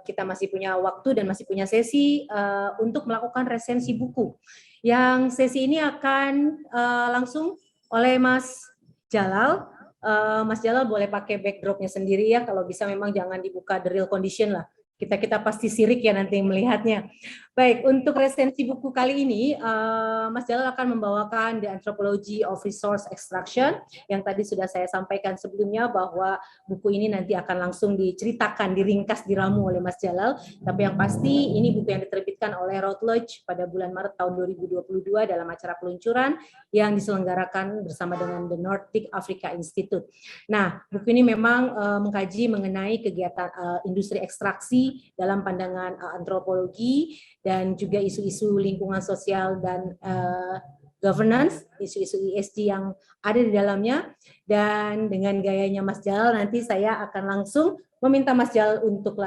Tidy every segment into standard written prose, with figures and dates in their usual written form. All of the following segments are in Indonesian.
kita masih punya waktu dan masih punya sesi untuk melakukan resensi buku. Yang sesi ini akan langsung oleh Mas Jalal. Mas Jalal boleh pakai backdropnya sendiri ya, kalau bisa memang jangan dibuka the real condition lah. Kita pasti sirik ya nanti melihatnya. Baik, untuk resensi buku kali ini, Mas Jalal akan membawakan The Anthropology of Resource Extraction, yang tadi sudah saya sampaikan sebelumnya bahwa buku ini nanti akan langsung diceritakan, diringkas, diramu oleh Mas Jalal. Tapi yang pasti ini buku yang diterbitkan oleh Routledge pada bulan Maret tahun 2022 dalam acara peluncuran yang diselenggarakan bersama dengan The Nordic Africa Institute. Nah, buku ini memang mengkaji mengenai kegiatan industri ekstraksi dalam pandangan antropologi dan juga isu-isu lingkungan sosial dan governance, isu-isu ESG yang ada di dalamnya. Dan dengan gayanya Mas Jalal, nanti saya akan langsung meminta Mas Jalal untuk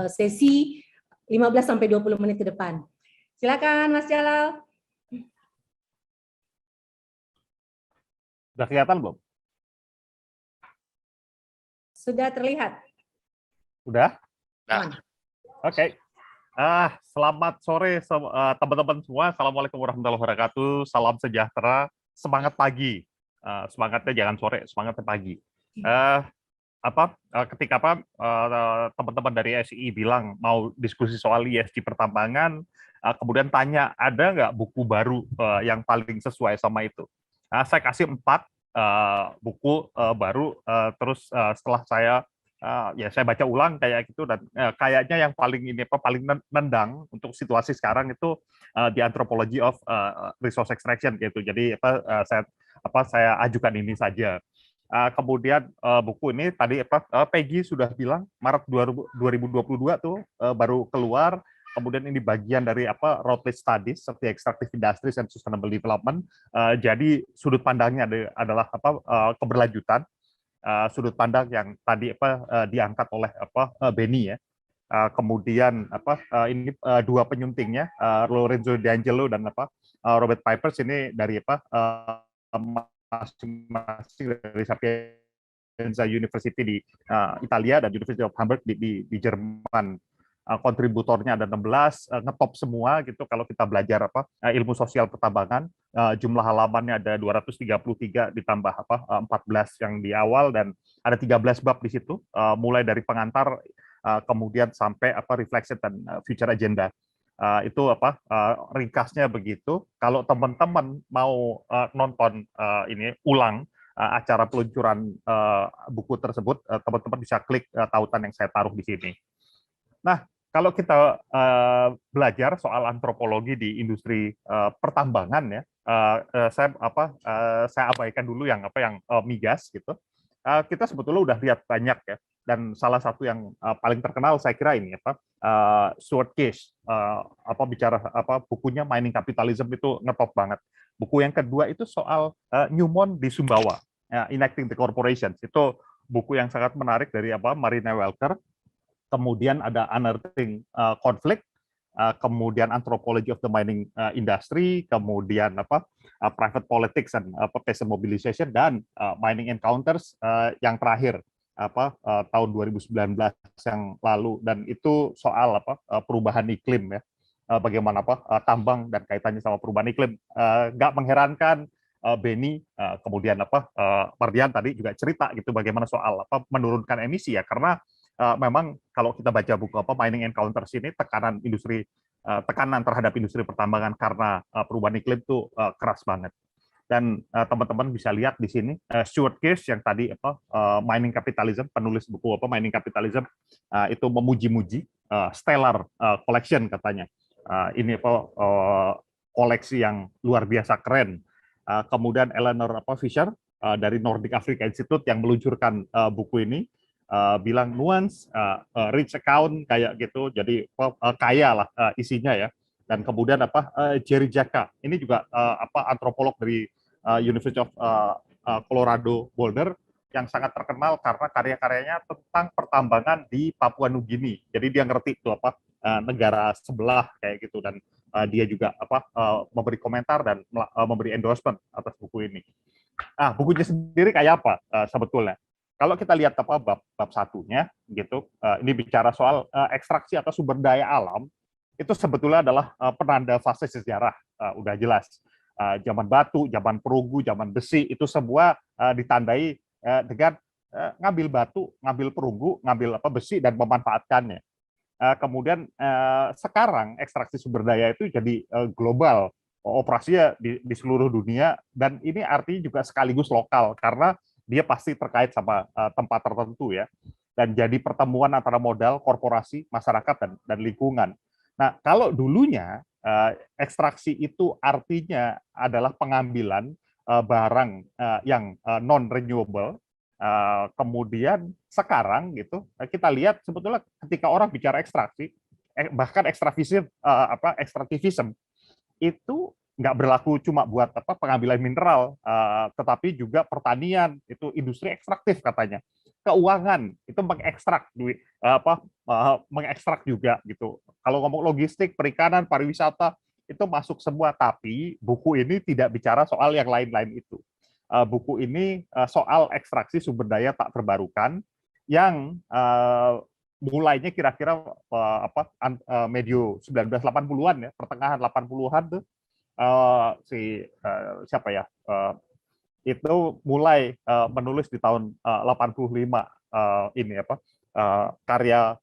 sesi 15-20 menit ke depan. Silakan Mas Jalal. Sudah kelihatan belum? Sudah terlihat. Sudah? Nah. Oke. Selamat sore teman-teman semua. Assalamualaikum warahmatullahi wabarakatuh. Salam sejahtera. Semangat pagi. Semangatnya jangan sore, semangatnya pagi. Ketika teman-teman dari SI bilang mau diskusi soal ESG pertambangan, kemudian tanya ada nggak buku baru yang paling sesuai sama itu. Saya kasih 4 buku baru. Terus setelah saya baca ulang kayak gitu, dan kayaknya yang paling nendang untuk situasi sekarang itu The Anthropology of Resource Extraction gitu. Jadi saya ajukan ini saja. Kemudian buku ini tadi Peggy sudah bilang Maret 2022 tuh baru keluar. Kemudian ini bagian dari Routledge Studies seperti Extractive Industries and Sustainable Development. Jadi sudut pandangnya adalah keberlanjutan. Sudut pandang yang tadi diangkat oleh Benny ya. Kemudian ini 2 penyuntingnya, Lorenzo D'Angelo dan Robert Pipers, ini dari masing-masing dari Sapienza University di Italia dan University of Hamburg di Jerman. Kontributornya ada 16, ngetop semua gitu kalau kita belajar ilmu sosial pertambangan. Jumlah halamannya ada 233 ditambah 14 yang di awal, dan ada 13 bab di situ, mulai dari pengantar kemudian sampai reflection dan future agenda. Itu ringkasnya begitu. Kalau teman-teman mau nonton ini ulang acara peluncuran buku tersebut, teman-teman bisa klik tautan yang saya taruh di sini. Nah, kalau kita belajar soal antropologi di industri pertambangan ya, saya abaikan dulu yang migas gitu. Kita sebetulnya udah lihat banyak ya, dan salah satu yang paling terkenal saya kira ini Stuart Case, bicara bukunya Mining Capitalism itu ngetop banget. Buku yang kedua itu soal Newmont di Sumbawa, Enacting the Corporations, itu buku yang sangat menarik dari Marina Welker. Kemudian ada Unearthing Conflict, kemudian Anthropology of the Mining Industry, kemudian Private Politics and Peasant Mobilization, dan Mining Encounters yang terakhir tahun 2019 yang lalu, dan itu soal perubahan iklim ya, bagaimana tambang dan kaitannya sama perubahan iklim. Nggak mengherankan Benny, kemudian Mardian tadi juga cerita gitu bagaimana soal menurunkan emisi ya, karena memang kalau kita baca buku Mining Encounters ini, tekanan terhadap industri pertambangan karena perubahan iklim itu keras banget. Dan teman-teman bisa lihat di sini Stuart Case yang tadi Mining Capitalism, penulis buku Mining Capitalism, itu memuji-muji Stellar Collection katanya. Ini koleksi yang luar biasa keren. Kemudian Eleanor Fisher dari Nordic Africa Institute yang meluncurkan buku ini, bilang nuance, rich account kayak gitu, jadi kaya lah isinya ya. Dan kemudian Jerry Jaka, ini juga antropolog dari University of Colorado Boulder, yang sangat terkenal karena karya-karyanya tentang pertambangan di Papua Nugini. Jadi dia ngerti tuh negara sebelah kayak gitu, dan dia juga memberi komentar dan memberi endorsement atas buku ini. Bukunya sendiri kayak apa sebetulnya? kalau kita lihat bab satunya gitu, ini bicara soal ekstraksi atau sumber daya alam, itu sebetulnya adalah penanda fase sejarah, udah jelas. Zaman batu, zaman perunggu, zaman besi itu semua ditandai dengan ngambil batu, ngambil perunggu, ngambil besi dan memanfaatkannya. Kemudian sekarang ekstraksi sumber daya itu jadi global, operasinya di seluruh dunia, dan ini artinya juga sekaligus lokal karena dia pasti terkait sama tempat tertentu ya, dan jadi pertemuan antara modal, korporasi, masyarakat dan lingkungan. Nah, kalau dulunya ekstraksi itu artinya adalah pengambilan barang yang non renewable. Kemudian sekarang gitu kita lihat sebetulnya ketika orang bicara ekstraksi, bahkan ekstraktivisme itu nggak berlaku cuma buat pengambilan mineral, tetapi juga pertanian, itu industri ekstraktif katanya, keuangan itu mengekstrak duit, mengekstrak juga gitu. Kalau ngomong logistik, perikanan, pariwisata itu masuk semua, tapi buku ini tidak bicara soal yang lain-lain itu. Buku ini soal ekstraksi sumber daya tak terbarukan yang mulainya kira-kira medio 1980-an ya, pertengahan 80-an tuh siapa ya, itu mulai menulis di tahun 85 ini karya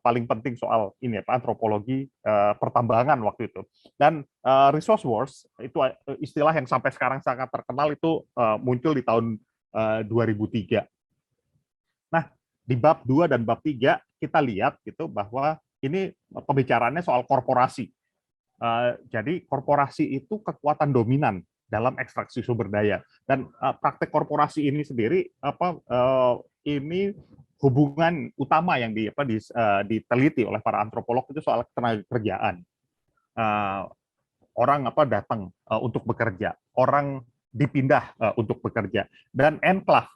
paling penting soal ini antropologi pertambangan waktu itu. Dan resource wars itu istilah yang sampai sekarang sangat terkenal, itu muncul di tahun 2003. Nah, di bab 2 dan bab 3 kita lihat gitu bahwa ini pembicaraannya soal korporasi. Jadi korporasi itu kekuatan dominan dalam ekstraksi sumber daya, dan praktek korporasi ini sendiri ini hubungan utama yang diteliti oleh para antropolog itu soal tenaga kerjaan. Orang datang untuk bekerja, orang dipindah untuk bekerja, dan enclave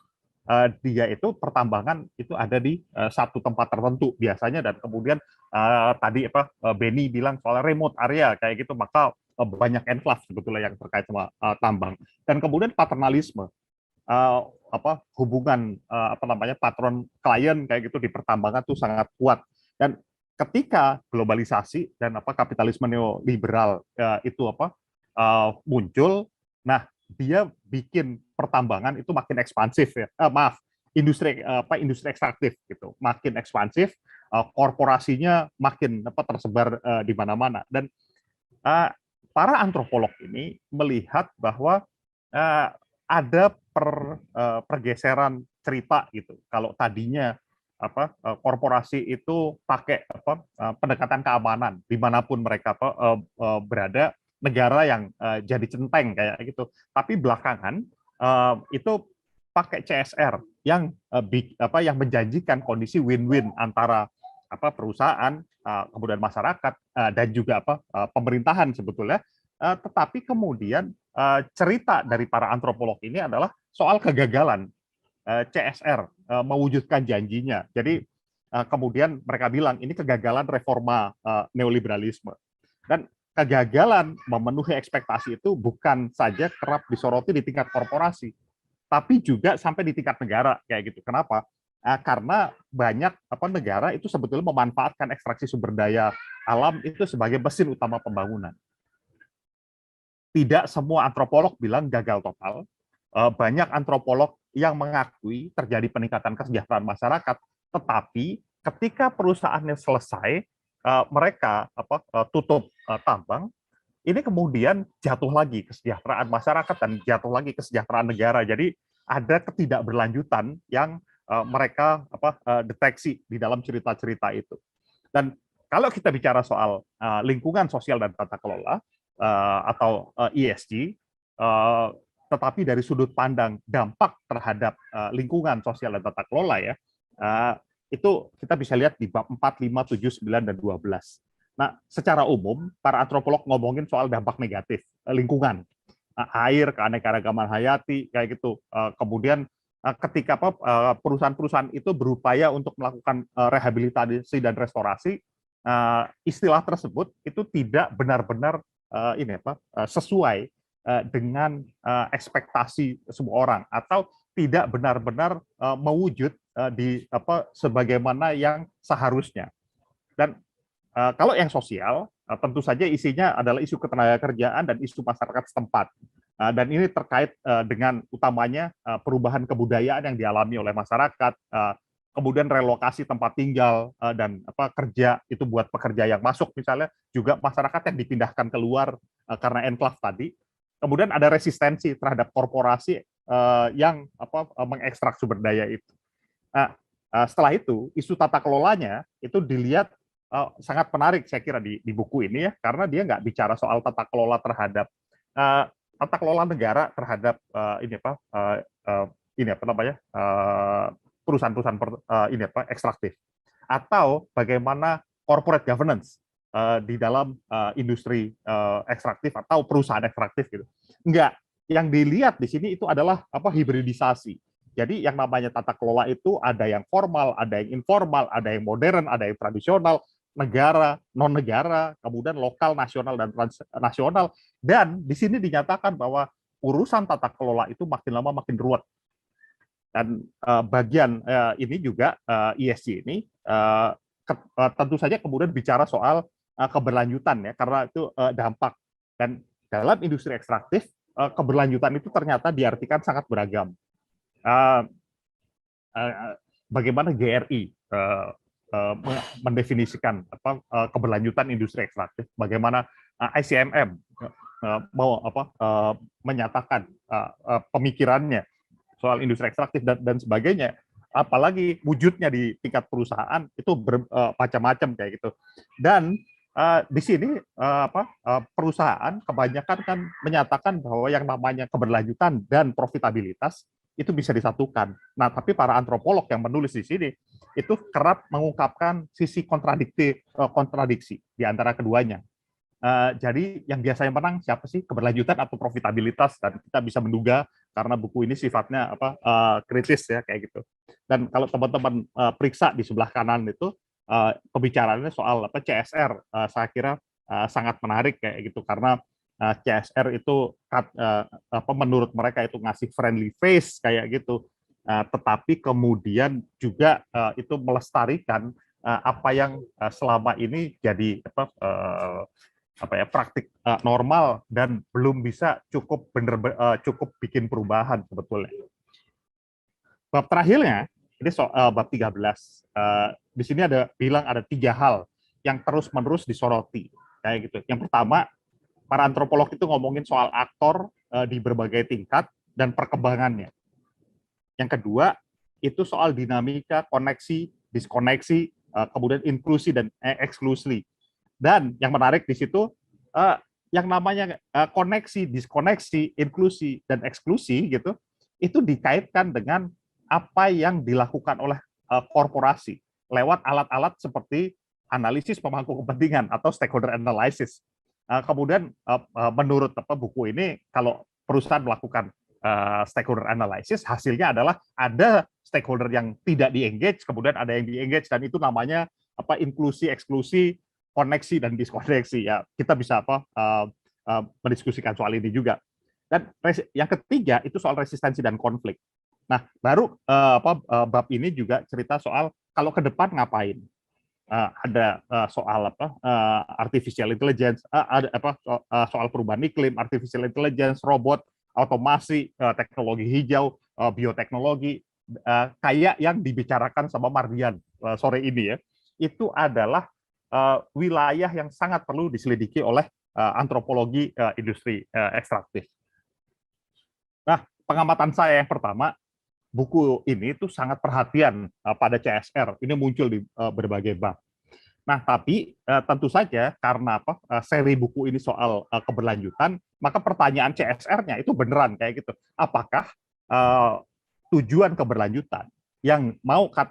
dia itu pertambangan itu ada di satu tempat tertentu biasanya, dan kemudian tadi Benny bilang soal remote area kayak gitu, maka banyak enclave sebetulnya yang terkait sama tambang. Dan kemudian paternalisme, hubungan patron klien kayak gitu di pertambangan tuh sangat kuat. Dan ketika globalisasi dan kapitalisme neoliberal itu muncul, nah dia bikin pertambangan itu makin ekspansif ya. Industri ekstraktif gitu makin ekspansif, korporasinya makin tersebar di mana-mana, dan para antropolog ini melihat bahwa ada pergeseran cerita gitu. Kalau tadinya korporasi itu pakai pendekatan keamanan dimanapun mereka berada, negara yang jadi centeng kayak gitu. Tapi belakangan itu pakai CSR yang yang menjanjikan kondisi win-win antara perusahaan, kemudian masyarakat, dan juga pemerintahan sebetulnya. Tetapi kemudian cerita dari para antropolog ini adalah soal kegagalan CSR mewujudkan janjinya. Jadi kemudian mereka bilang ini kegagalan reforma neoliberalisme. Dan kegagalan memenuhi ekspektasi itu bukan saja kerap disoroti di tingkat korporasi, tapi juga sampai di tingkat negara kayak gitu. Kenapa? Karena banyak negara itu sebetulnya memanfaatkan ekstraksi sumber daya alam itu sebagai mesin utama pembangunan. Tidak semua antropolog bilang gagal total. Banyak antropolog yang mengakui terjadi peningkatan kesejahteraan masyarakat, tetapi ketika perusahaannya selesai, mereka tutup tambang, ini kemudian jatuh lagi kesejahteraan masyarakat dan jatuh lagi kesejahteraan negara. Jadi ada ketidakberlanjutan yang mereka deteksi di dalam cerita-cerita itu. Dan kalau kita bicara soal lingkungan sosial dan tata kelola atau ESG, tetapi dari sudut pandang dampak terhadap lingkungan sosial dan tata kelola ya, itu kita bisa lihat di bab 4, 5, 7, 9, dan 12. Nah, secara umum, para antropolog ngomongin soal dampak negatif lingkungan, air, keanekaragaman hayati, kayak gitu. Kemudian ketika perusahaan-perusahaan itu berupaya untuk melakukan rehabilitasi dan restorasi, istilah tersebut itu tidak benar-benar sesuai dengan ekspektasi semua orang, atau tidak benar-benar mewujud di sebagaimana yang seharusnya. Dan kalau yang sosial, tentu saja isinya adalah isu ketenagakerjaan dan isu masyarakat setempat. Dan ini terkait dengan utamanya perubahan kebudayaan yang dialami oleh masyarakat, kemudian relokasi tempat tinggal dan kerja itu buat pekerja yang masuk misalnya, juga masyarakat yang dipindahkan keluar karena enclave tadi. Kemudian ada resistensi terhadap korporasi yang mengekstrak sumber daya itu. Nah, setelah itu isu tata kelolanya itu dilihat sangat menarik saya kira di buku ini ya, karena dia nggak bicara soal tata kelola terhadap tata kelola negara terhadap perusahaan-perusahaan ekstraktif, atau bagaimana corporate governance di dalam industri ekstraktif atau perusahaan ekstraktif gitu. Enggak, yang dilihat di sini itu adalah hibridisasi. Jadi yang namanya tata kelola itu ada yang formal, ada yang informal, ada yang modern, ada yang tradisional, negara, non-negara, kemudian lokal, nasional, dan transnasional. Dan di sini dinyatakan bahwa urusan tata kelola itu makin lama makin ruwet. Dan bagian ini juga ESG ini tentu saja kemudian bicara soal keberlanjutan ya, karena itu dampak. Dan dalam industri ekstraktif, keberlanjutan itu ternyata diartikan sangat beragam. Bagaimana GRI mendefinisikan keberlanjutan industri ekstraktif, bagaimana ICMM mau menyatakan pemikirannya soal industri ekstraktif dan sebagainya, apalagi wujudnya di tingkat perusahaan itu macam-macam kayak gitu. Dan di sini perusahaan kebanyakan kan menyatakan bahwa yang namanya keberlanjutan dan profitabilitas itu bisa disatukan. Nah, tapi para antropolog yang menulis di sini itu kerap mengungkapkan sisi kontradiksi di antara keduanya. Jadi yang biasanya menang siapa sih, keberlanjutan atau profitabilitas? Dan kita bisa menduga karena buku ini sifatnya kritis ya kayak gitu. Dan kalau teman-teman periksa di sebelah kanan itu pembicaraannya soal CSR, saya kira sangat menarik kayak gitu, karena CSR itu menurut mereka itu ngasih friendly face kayak gitu, tetapi kemudian juga itu melestarikan apa yang selama ini jadi praktik normal dan belum bisa cukup bikin perubahan sebetulnya. Bab terakhirnya ini soal bab 13. Di sini bilang ada 3 hal yang terus-menerus disoroti kayak gitu. Yang pertama, para antropolog itu ngomongin soal aktor di berbagai tingkat dan perkembangannya. Yang kedua, itu soal dinamika, koneksi, diskoneksi, kemudian inklusi dan eksklusi. Dan yang menarik di situ, yang namanya koneksi, diskoneksi, inklusi, dan eksklusi gitu, itu dikaitkan dengan apa yang dilakukan oleh korporasi lewat alat-alat seperti analisis pemangku kepentingan atau stakeholder analysis. Kemudian menurut buku ini, kalau perusahaan melakukan stakeholder analysis, hasilnya adalah ada stakeholder yang tidak di-engage, kemudian ada yang di-engage, dan itu namanya inklusi, eksklusi, koneksi, dan diskoneksi. Ya, kita bisa mendiskusikan soal ini juga. Dan yang ketiga itu soal resistensi dan konflik. Nah, baru bab ini juga cerita soal kalau ke depan ngapain. Ada soal artificial intelligence, ada soal perubahan iklim, artificial intelligence, robot, otomasi, teknologi hijau, bioteknologi, kayak yang dibicarakan sama Mardian sore ini ya, itu adalah wilayah yang sangat perlu diselidiki oleh antropologi industri ekstraktif. Nah, pengamatan saya yang pertama, buku ini tuh sangat perhatian pada CSR. Ini muncul di berbagai bab. Nah, tapi tentu saja karena seri buku ini soal keberlanjutan, maka pertanyaan CSR-nya itu beneran kayak gitu. Apakah tujuan keberlanjutan yang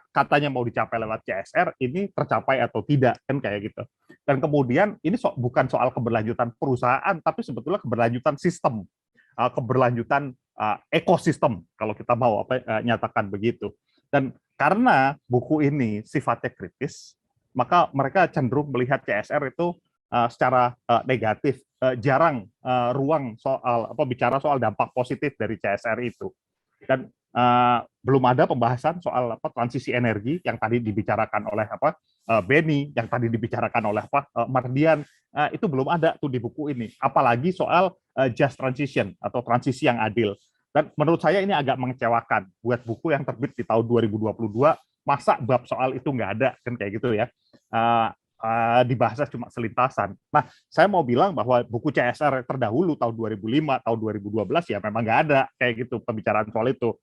katanya mau dicapai lewat CSR ini tercapai atau tidak, kan kayak gitu. Dan kemudian ini bukan soal keberlanjutan perusahaan, tapi sebetulnya keberlanjutan sistem, keberlanjutan ekosistem kalau kita mau nyatakan begitu. Dan karena buku ini sifatnya kritis, maka mereka cenderung melihat CSR itu secara negatif, jarang ruang soal bicara soal dampak positif dari CSR itu. Dan belum ada pembahasan soal transisi energi yang tadi dibicarakan oleh Benny, yang tadi dibicarakan oleh Mardian. Itu belum ada tuh di buku ini. Apalagi soal just transition atau transisi yang adil. Dan menurut saya ini agak mengecewakan buat buku yang terbit di tahun 2022, masa bab soal itu nggak ada, kan kayak gitu ya. Dibahasnya cuma selintasan. Nah, saya mau bilang bahwa buku CSR terdahulu tahun 2005, tahun 2012 ya memang nggak ada kayak gitu pembicaraan soal itu.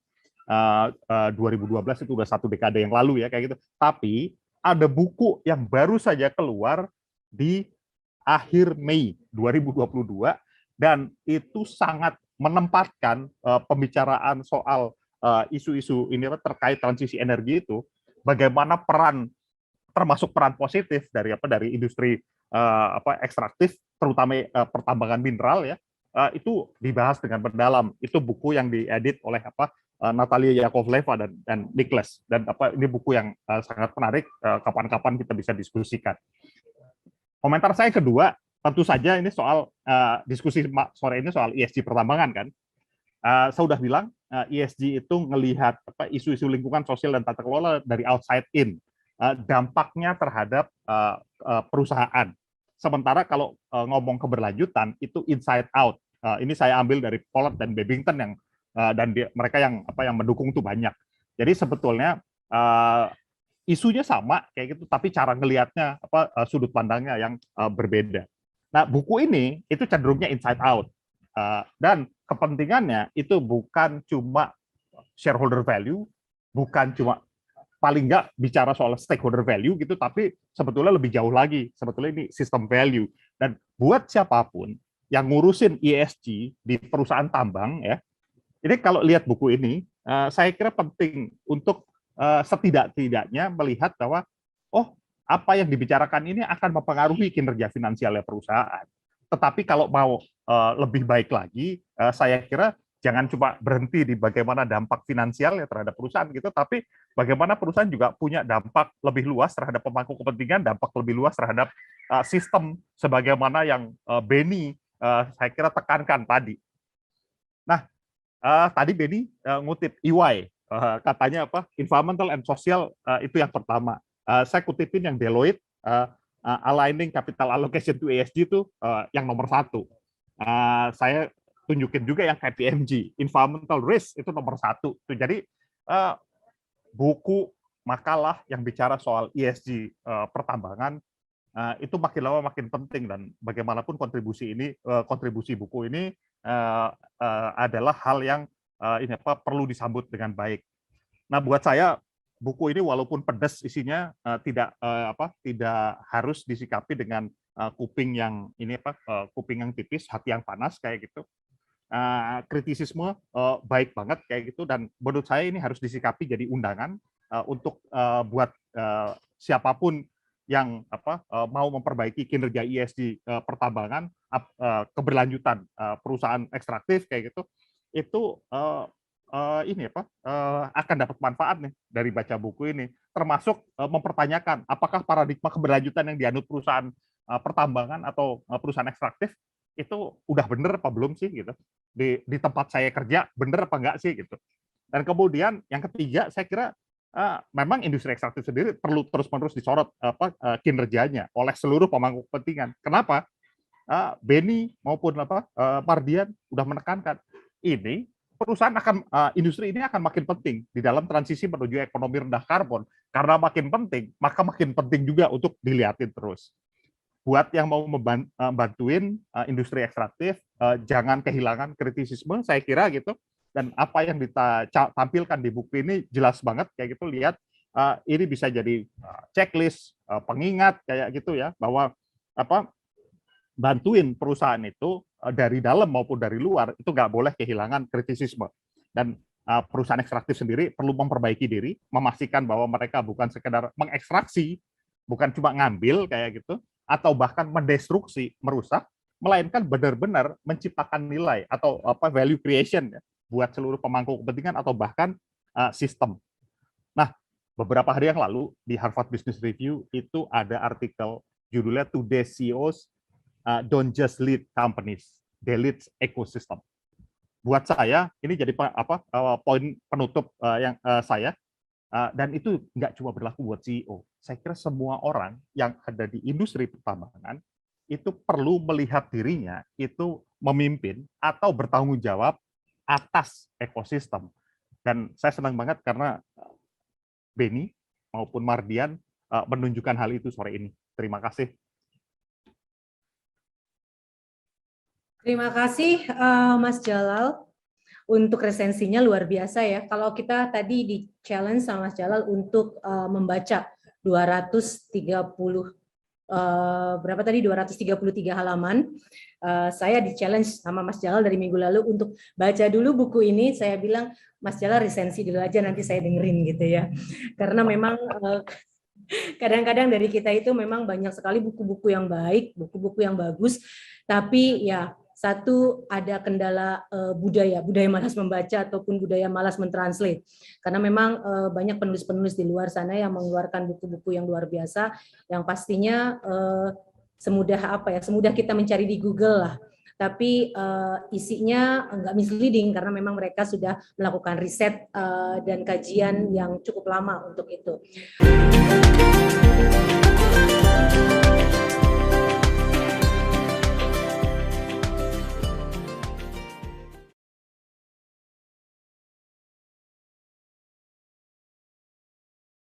2012 itu udah 1 dekade yang lalu ya kayak gitu. Tapi ada buku yang baru saja keluar di akhir Mei 2022 dan itu sangat menempatkan pembicaraan soal isu-isu ini terkait transisi energi itu, bagaimana peran, termasuk peran positif dari industri ekstraktif, terutama pertambangan mineral ya, itu dibahas dengan mendalam. Itu buku yang diedit oleh Natalia Yakovleva dan Niklas, dan ini buku yang sangat menarik. Kapan-kapan kita bisa diskusikan. Komentar saya kedua, tentu saja ini soal diskusi sore ini soal ESG pertambangan kan. Saya sudah bilang ESG itu ngelihat isu-isu lingkungan sosial dan tata kelola dari outside in, dampaknya terhadap perusahaan. Sementara kalau ngomong keberlanjutan itu inside out. Ini saya ambil dari Pollard dan Babington yang mereka yang mendukung itu banyak. Jadi sebetulnya isunya sama kayak gitu, tapi cara ngelihatnya sudut pandangnya yang berbeda. Nah, buku ini itu cenderungnya inside out. Dan kepentingannya itu bukan cuma shareholder value, bukan cuma paling nggak bicara soal stakeholder value gitu, tapi sebetulnya lebih jauh lagi. Sebetulnya ini sistem value. Dan buat siapapun yang ngurusin ESG di perusahaan tambang ya, ini kalau lihat buku ini, saya kira penting untuk setidak-tidaknya melihat bahwa apa yang dibicarakan ini akan mempengaruhi kinerja finansialnya perusahaan. Tetapi kalau mau lebih baik lagi, saya kira jangan cuma berhenti di bagaimana dampak finansialnya terhadap perusahaan gitu, tapi bagaimana perusahaan juga punya dampak lebih luas terhadap pemangku kepentingan, dampak lebih luas terhadap sistem, sebagaimana yang Benny saya kira tekankan tadi. Nah, tadi Benny ngutip EY, katanya environmental and social itu yang pertama. Saya kutipin yang Deloitte, aligning capital allocation to ESG itu yang nomor 1. Saya tunjukin juga yang KPMG, environmental risk itu nomor 1. Jadi buku makalah yang bicara soal ESG pertambangan itu makin lama makin penting, dan bagaimanapun kontribusi buku ini adalah hal yang perlu disambut dengan baik. Nah, buat saya buku ini walaupun pedas isinya tidak harus disikapi dengan kuping yang kuping yang tipis, hati yang panas kayak gitu. Kritisisme baik banget kayak gitu, dan menurut saya ini harus disikapi jadi undangan untuk buat siapapun yang mau memperbaiki kinerja ESG pertambangan, keberlanjutan perusahaan ekstraktif kayak gitu, itu akan dapat manfaat nih dari baca buku ini, termasuk mempertanyakan apakah paradigma keberlanjutan yang dianut perusahaan pertambangan atau perusahaan ekstraktif itu udah bener apa belum sih gitu, di tempat saya kerja bener apa enggak sih gitu. Dan kemudian yang ketiga, saya kira memang industri ekstraktif sendiri perlu terus-menerus disorot kinerjanya oleh seluruh pemangku kepentingan. Kenapa? Benny maupun Mardian udah menekankan ini perusahaan industri ini akan makin penting di dalam transisi menuju ekonomi rendah karbon. Karena makin penting, maka makin penting juga untuk dilihatin terus. Buat yang mau membantuin industri ekstraktif, jangan kehilangan kritisisme, saya kira gitu. Dan apa yang ditampilkan di buku ini jelas banget kayak gitu. Lihat, ini bisa jadi checklist, pengingat kayak gitu ya, bahwa bantuin perusahaan itu dari dalam maupun dari luar itu nggak boleh kehilangan kritisisme. Dan perusahaan ekstraktif sendiri perlu memperbaiki diri, memastikan bahwa mereka bukan sekedar mengekstraksi, bukan cuma ngambil kayak gitu, atau bahkan mendestruksi, merusak, melainkan benar-benar menciptakan nilai atau value creation ya, buat seluruh pemangku kepentingan atau bahkan sistem. Nah, beberapa hari yang lalu di Harvard Business Review itu ada artikel judulnya Today's CEOs don't just lead companies, they lead ecosystem. buat saya ini jadi poin penutup yang saya. Dan itu nggak cuma berlaku buat CEO. Saya kira semua orang yang ada di industri pertambangan itu perlu melihat dirinya itu memimpin atau bertanggung jawab atas ekosistem. Dan saya senang banget karena Beni maupun Mardian menunjukkan hal itu sore ini. Terima kasih. Terima kasih Mas Jalal. Untuk resensinya luar biasa ya. Kalau kita tadi di challenge sama Mas Jalal untuk membaca 230 berapa tadi 233 halaman. Saya di challenge sama Mas Jalal dari minggu lalu untuk baca dulu buku ini. Saya bilang Mas Jalal resensi dulu aja, nanti saya dengerin gitu ya. Karena memang kadang-kadang dari kita itu memang banyak sekali buku-buku yang baik, buku-buku yang bagus, tapi ya satu ada kendala budaya malas membaca ataupun budaya malas mentranslate. Karena memang banyak penulis-penulis di luar sana yang mengeluarkan buku-buku yang luar biasa, yang pastinya semudah kita mencari di Google lah. Tapi isinya enggak misleading karena memang mereka sudah melakukan riset dan kajian yang cukup lama untuk itu.